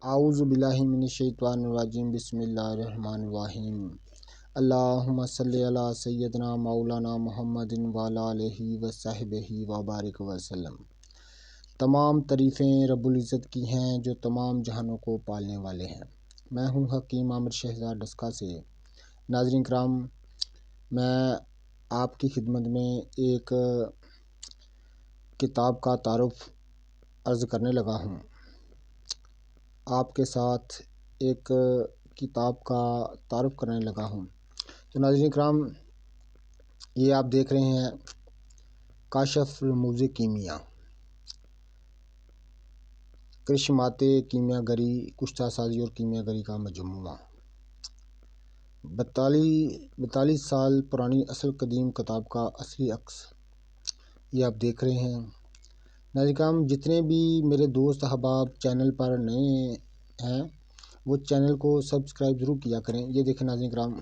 اعوذ باللہ من الشیطان الرجیم بسم اللہ الرحمن الرحیم اللہم صلی علی سیدنا مولانا محمد وعلی آلہ وصحبہ وبارک وسلم۔ تمام تعریفیں رب العزت کی ہیں جو تمام جہانوں کو پالنے والے ہیں۔ میں ہوں حکیم عامر شہزاد ڈسکا سے۔ ناظرین کرام، میں آپ کی خدمت میں ایک کتاب کا تعارف عرض کرنے لگا ہوں۔ آپ کے ساتھ ایک کتاب کا تعارف کرنے لگا ہوں۔ تو ناظرین کرام، یہ آپ دیکھ رہے ہیں کاشف رموز کیمیا، کرشمات کیمیا گری، کشتہ سازی اور کیمیا گری کا مجموعہ۔ 42 سال پرانی اصل قدیم کتاب کا اصلی عکس یہ آپ دیکھ رہے ہیں۔ ناظرین کرام، جتنے بھی میرے دوست احباب چینل پر نئے ہیں وہ چینل کو سبسکرائب ضرور کیا کریں۔ یہ دیکھیں ناظرین کرام،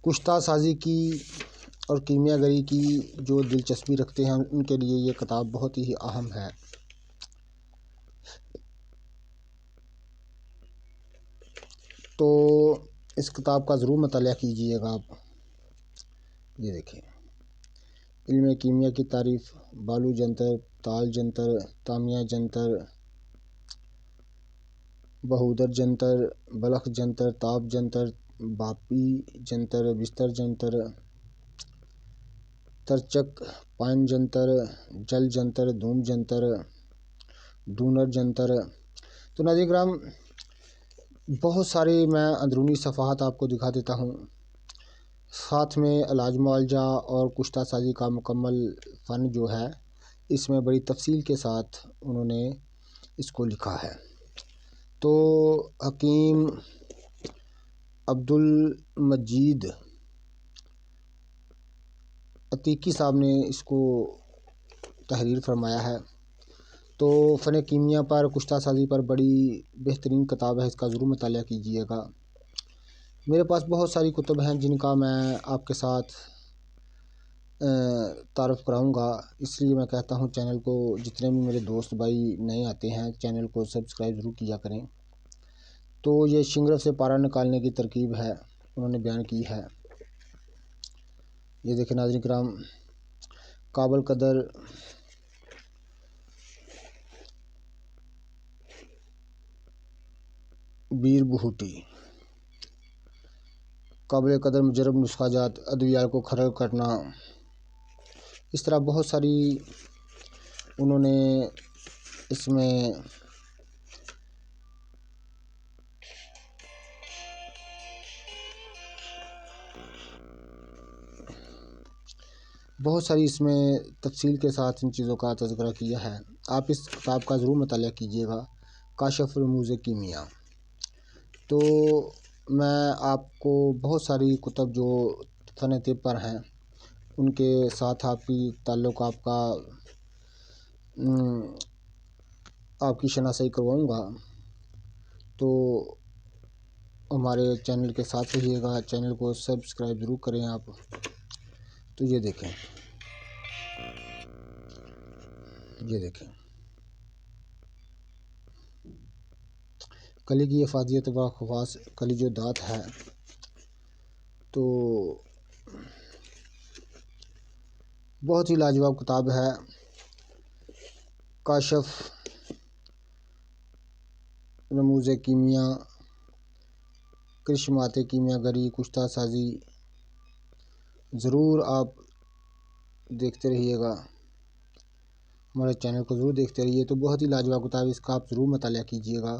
کشتہ سازی کی اور کیمیا گری کی جو دلچسپی رکھتے ہیں ان کے لیے یہ کتاب بہت ہی اہم ہے۔ تو اس کتاب کا ضرور مطالعہ کیجئے گا آپ۔ یہ دیکھیں، علم کیمیا کی تعریف، بالو جنتر، تال جنتر، تامیہ جنتر، بہودر جنتر، بلخ جنتر، تاپ جنتر، باپی جنتر، بستر جنتر، ترچک، پائن جنتر، جل جنتر، دھوم جنتر، دونر جنتر۔ تو ناظرین کرام، بہت سارے میں اندرونی صفحات آپ کو دکھا دیتا ہوں، ساتھ میں علاج معالجہ اور کشتہ سازی کا مکمل فن جو ہے اس میں بڑی تفصیل کے ساتھ انہوں نے اس کو لکھا ہے۔ تو حکیم عبدالمجید عتیقی صاحب نے اس کو تحریر فرمایا ہے۔ تو فن کیمیا پر، کشتہ سازی پر بڑی بہترین کتاب ہے، اس کا ضرور مطالعہ کیجئے گا۔ میرے پاس بہت ساری کتب ہیں جن کا میں آپ کے ساتھ تعارف کراؤں گا، اس لیے میں کہتا ہوں چینل کو، جتنے بھی میرے دوست بھائی نئے آتے ہیں چینل کو سبسکرائب ضرور کیا کریں۔ تو یہ شنگرف سے پارا نکالنے کی ترکیب ہے، انہوں نے بیان کی ہے۔ یہ دیکھیں ناظرین کرام، قابل قدر بیر بہوٹی، قابل قدر مجرب نسخہ جات، ادویات کو کھرل کرنا، اس طرح بہت ساری انہوں نے اس میں تفصیل کے ساتھ ان چیزوں کا تذکرہ کیا ہے۔ آپ اس کتاب کا ضرور مطالعہ کیجئے گا، کاشف رموز کیمیا۔ تو میں آپ کو بہت ساری کتب جو فن طب پر ہیں ان کے ساتھ آپ کی تعلق، آپ کی شناسائی کرواؤں گا۔ تو ہمارے چینل کے ساتھ رہیے گا، چینل کو سبسکرائب ضرور کریں آپ۔ تو یہ دیکھیں، کلی کی افادیت و خواص، کلی جو دات ہے، تو بہت ہی لاجواب کتاب ہے۔ کاشف رموز کیمیا، کرشمات کیمیا گری، کشتہ سازی، ضرور آپ دیکھتے رہیے گا، ہمارے چینل کو ضرور دیکھتے رہیے۔ تو بہت ہی لاجواب کتاب ہے، اس کا آپ ضرور مطالعہ کیجئے گا۔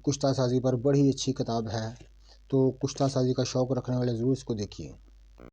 کشتہ سازی پر بڑی اچھی کتاب ہے، تو کشتہ سازی کا شوق رکھنے والے ضرور اس کو دیکھیے۔